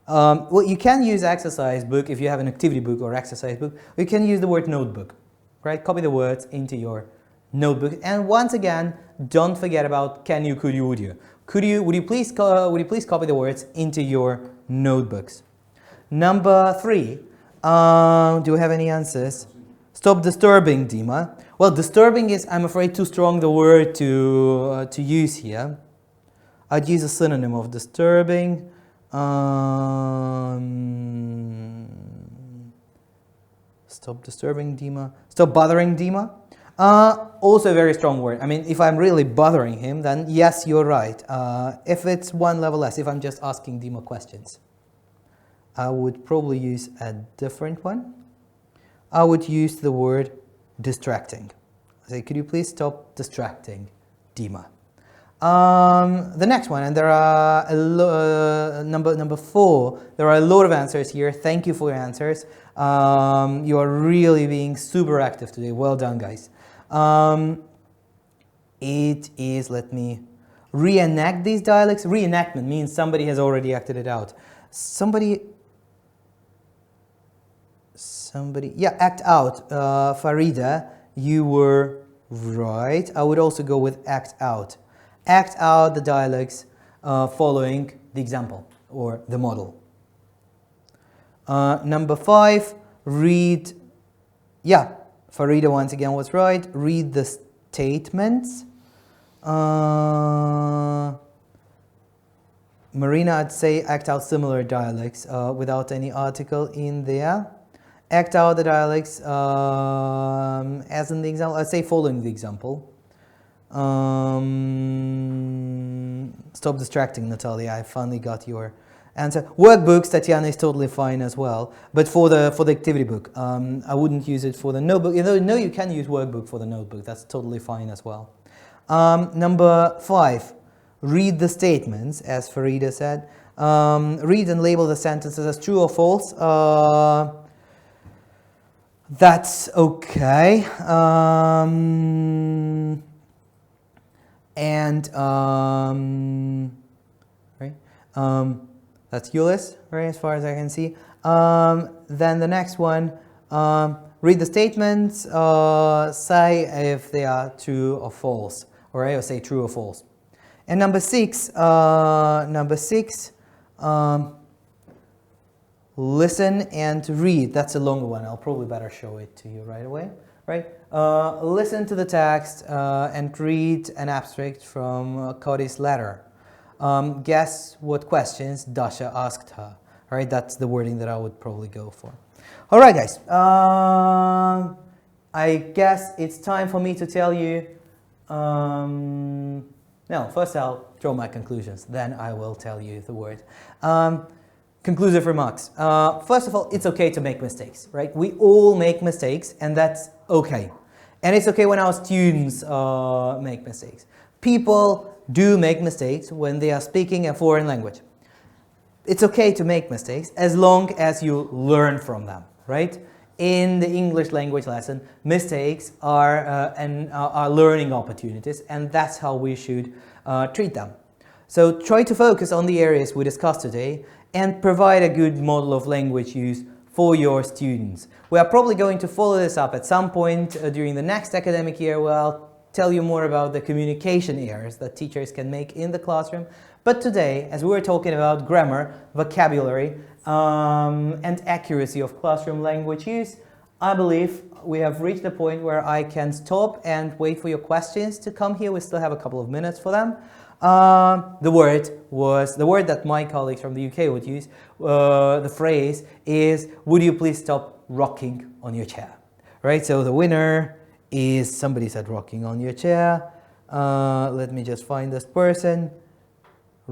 well, you can use exercise book if you have an activity book or exercise book. You can use the word notebook, right? Copy the words into your notebook. And once again, don't forget about can you, could you, would you. Would you please copy the words into your notebooks? Number 3, do we have any answers? Stop disturbing, Dima. Well, disturbing is, I'm afraid, too strong the word to use here. I'd use a synonym of disturbing. Stop disturbing, Dima. Stop bothering, Dima. Also a very strong word. I mean, if I'm really bothering him, then yes, you're right. If it's one level less, if I'm just asking Dima questions, I would probably use a different one. I would use the word distracting. Say, could you please stop distracting Dima? The next one, and there are number 4. There are a lot of answers here. Thank you for your answers. You are really being super active today. Well done, guys. It is, let me reenact these dialects. Reenactment means somebody has already acted it out. Yeah, act out. Farida, you were right. I would also go with act out. Act out the dialects following the example or the model. Number 5, read. Yeah, Farida once again was right. Read the statements. Marina, I'd say act out similar dialects without any article in there. Act out the dialects as in the example. I'd say following the example. Stop distracting, Natalia. I finally got your answer. Workbooks, Tatiana, is totally fine as well. But for the activity book, I wouldn't use it for the notebook. No, you can use workbook for the notebook. That's totally fine as well. Number 5, read the statements, as Farida said. Read and label the sentences as true or false. That's okay. Right? That's Ulyss, right, as far as I can see. Then the next one, read the statements, say if they are true or false, right, or say true or false. And number 6, listen and read. That's a longer one. I'll probably better show it to you right away. Right? Listen to the text and read an abstract from Cody's letter. Guess what questions Dasha asked her. All right, that's the wording that I would probably go for. All right, guys. I guess it's time for me to tell you. No, first I'll draw my conclusions. Then I will tell you the word. Conclusive remarks. First of all, it's okay to make mistakes, right? We all make mistakes, and that's okay. And it's okay when our students make mistakes. People do make mistakes when they are speaking a foreign language. It's okay to make mistakes as long as you learn from them, right? In the English language lesson, mistakes are learning opportunities, and that's how we should treat them. So try to focus on the areas we discussed today and provide a good model of language use for your students. We are probably going to follow this up at some point during the next academic year, where I'll tell you more about the communication errors that teachers can make in the classroom. But today, as we were talking about grammar, vocabulary, and accuracy of classroom language use, I believe we have reached the point where I can stop and wait for your questions to come here. We still have a couple of minutes for them. The word that my colleagues from the UK would use. The phrase is, would you please stop rocking on your chair? Right, so the winner is, somebody said rocking on your chair. Let me just find this person.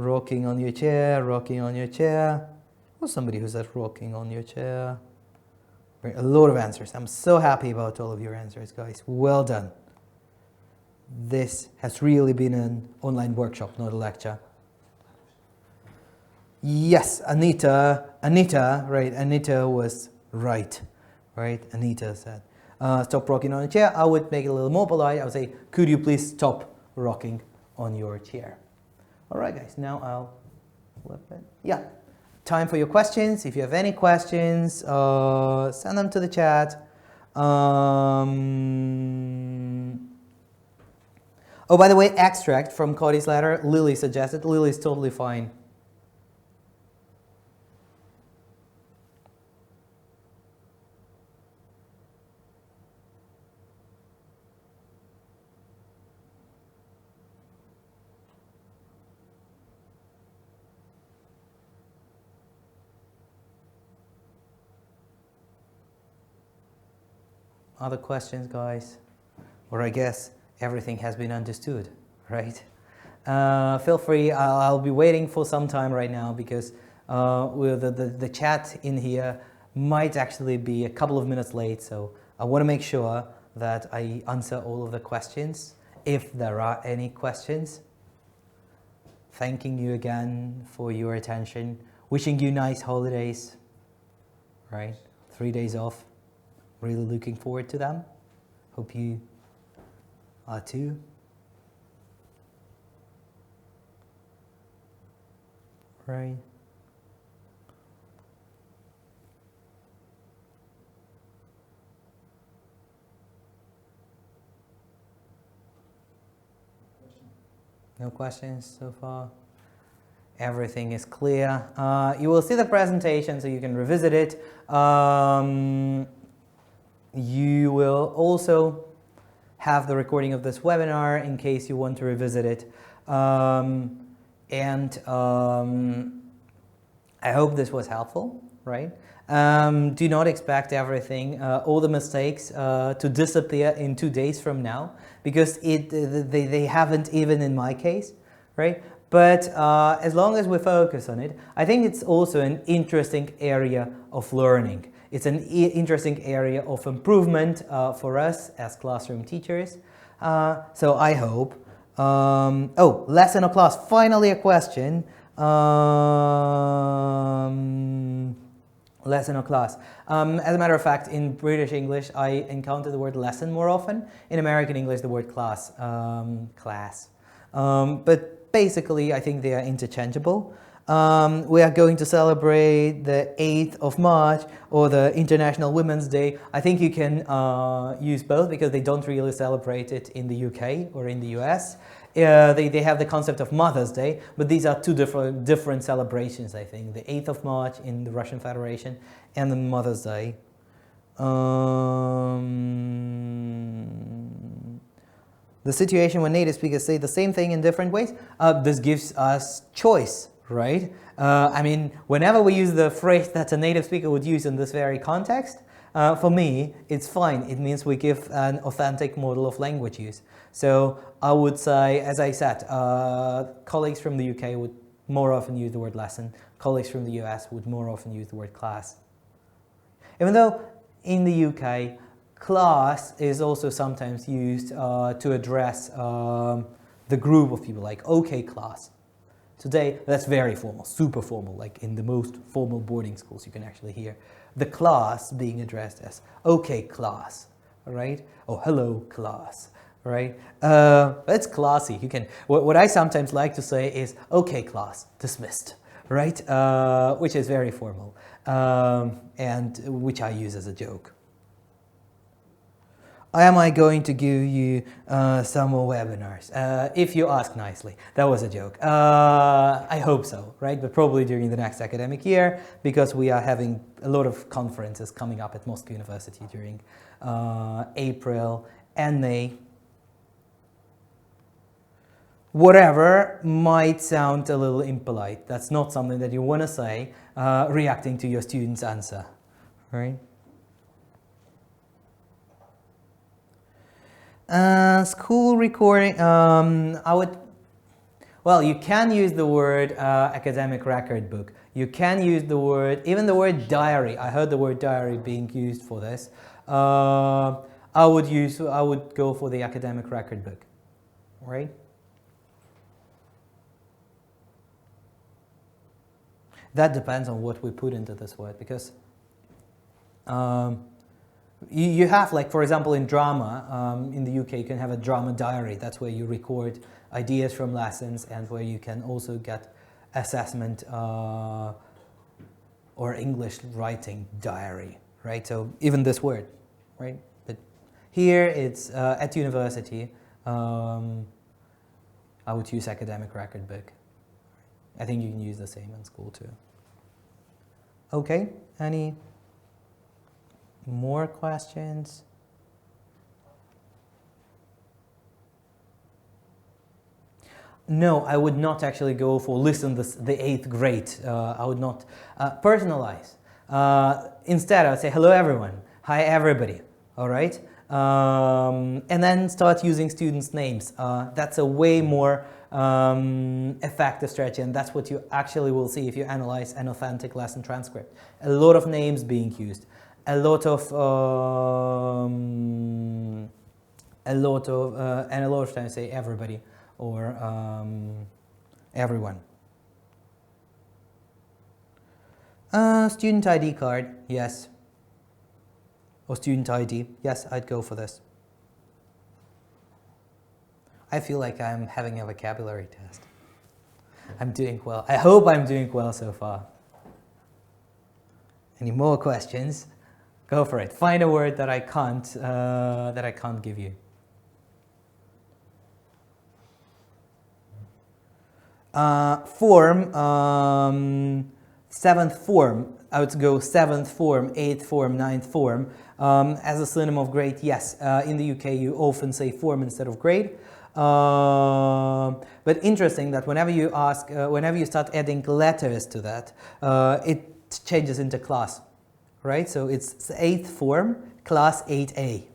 rocking on your chair, rocking on your chair. Or somebody who said rocking on your chair. A lot of answers. I'm so happy about all of your answers, guys. Well done. This has really been an online workshop, not a lecture. Yes, Anita, right, Anita was right, Anita said, stop rocking on a chair. I would make it a little more polite. I would say, could you please stop rocking on your chair? All right, guys, now I'll flip it. Yeah, time for your questions. If you have any questions, send them to the chat. Oh, by the way, extract from Cody's letter, Lily suggested. Lily's totally fine. Other questions, guys? Or I guess everything has been understood, right? Feel free. I'll be waiting for some time right now because the chat in here might actually be a couple of minutes late. So I want to make sure that I answer all of the questions, if there are any questions. Thanking you again for your attention. Wishing you nice holidays, right? 3 days off. Really looking forward to them. Hope you are too. Right. No questions so far? Everything is clear. You will see the presentation so you can revisit it. You will also have the recording of this webinar in case you want to revisit it. I hope this was helpful, right? Do not expect everything, all the mistakes to disappear in 2 days from now, because they haven't even in my case, right? But as long as we focus on it, I think it's also an interesting area of learning. It's an interesting area of improvement for us as classroom teachers. So I hope. Oh, lesson or class. Finally, a question. Lesson or class. As a matter of fact, in British English, I encounter the word lesson more often. In American English, the word class. But basically, I think they are interchangeable. We are going to celebrate the 8th of March or the International Women's Day. I think you can use both because they don't really celebrate it in the UK or in the US. They have the concept of Mother's Day, but these are two different celebrations, I think. The 8th of March in the Russian Federation and the Mother's Day. The situation when native speakers say the same thing in different ways, this gives us choice. Right? I mean, whenever we use the phrase that a native speaker would use in this very context, for me, it's fine. It means we give an authentic model of language use. So I would say, as I said, colleagues from the UK would more often use the word lesson. Colleagues from the US would more often use the word class. Even though in the UK, class is also sometimes used to address the group of people, like, okay, class. Today, that's very formal, super formal, like in the most formal boarding schools you can actually hear the class being addressed as, okay, class, right? Oh, hello, class, right? That's classy. You can. What I sometimes like to say is, okay, class, dismissed, right? Which is very formal, and which I use as a joke. Am I going to give you some more webinars? If you ask nicely. That was a joke. I hope so, right? But probably during the next academic year, because we are having a lot of conferences coming up at Moscow University during April and May. Whatever might sound a little impolite. That's not something that you want to say reacting to your student's answer, right? School recording, Well, you can use the word academic record book. You can use the word, even the word diary. I heard the word diary being used for this. I would go for the academic record book, right? That depends on what we put into this word, because you have, like, for example, in drama, in the UK, you can have a drama diary. That's where you record ideas from lessons and where you can also get assessment or English writing diary, right? So even this word, right? But here it's at university, I would use academic record book. I think you can use the same in school too. Okay, any more questions? No, I would not actually go for listen the 8th grade. I would not personalize. Instead, I would say hello everyone, hi everybody, all right? And then start using students' names. That's a way more effective strategy, and that's what you actually will see if you analyze an authentic lesson transcript. A lot of names being used, a lot of times say everybody or everyone. Student ID card, yes. Or student ID, yes, I'd go for this. I feel like I'm having a vocabulary test. I'm doing well. I hope I'm doing well so far. Any more questions? Go for it. Find a word that I can't give you. Form, 7th form. I would go 7th form, 8th form, 9th form. As a synonym of grade, yes. In the UK, you often say form instead of grade. But interesting that whenever you start adding letters to that, it changes into class, right? So it's 8th form, class 8A.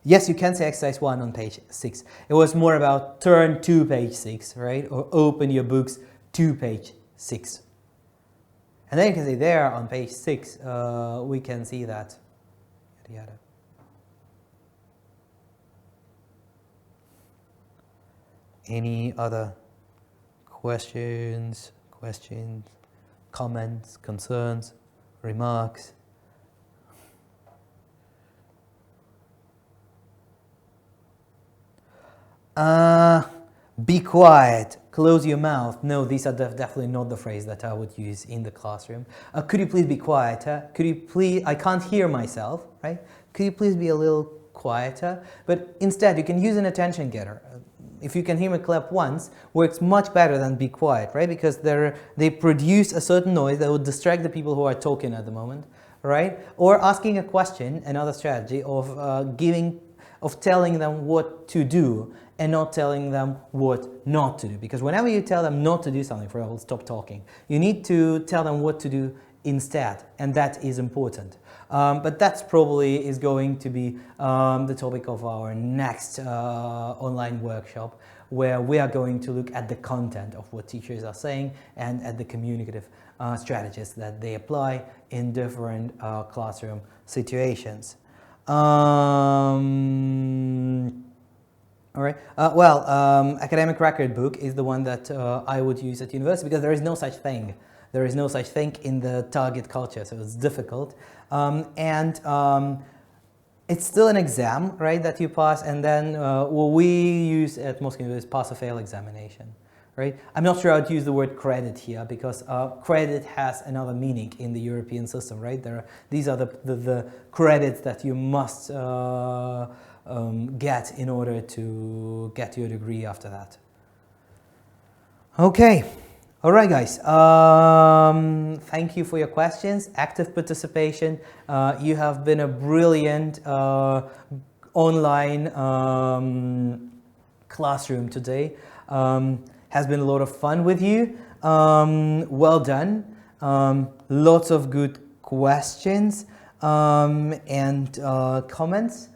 Yes, you can say exercise 1 on page 6. It was more about turn to page 6, right? Or open your books to page 6. And then you can say there on page 6, we can see that. Yada, yada. Any other questions, comments, concerns, remarks? Be quiet, close your mouth. No, these are definitely not the phrase that I would use in the classroom. Could you please be quieter? Could you please, I can't hear myself, right? Could you please be a little quieter? But instead, you can use an attention getter. If you can hear me clap once, works much better than be quiet, right? Because they produce a certain noise that will distract the people who are talking at the moment, right? Or asking a question, another strategy of telling them what to do and not telling them what not to do. Because whenever you tell them not to do something, for example, stop talking, you need to tell them what to do instead, and that is important. But that's probably is going to be the topic of our next online workshop, where we are going to look at the content of what teachers are saying and at the communicative strategies that they apply in different classroom situations. All right. Academic record book is the one that I would use at university, because there is no such thing. There is no such thing in the target culture, so it's difficult. It's still an exam, right, that you pass, and then what we use at most universities is pass or fail examination, right? I'm not sure I'd use the word credit here, because credit has another meaning in the European system, right? These are the credits that you must get in order to get your degree after that. Okay. All right, guys. Thank you for your questions, active participation. You have been a brilliant online classroom today. Has been a lot of fun with you. Well done. Lots of good questions and comments.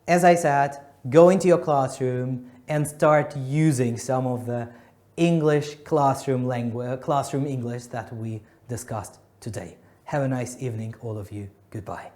As I said, go into your classroom and start using some of the English classroom English that we discussed today. Have a nice evening, all of you. Goodbye.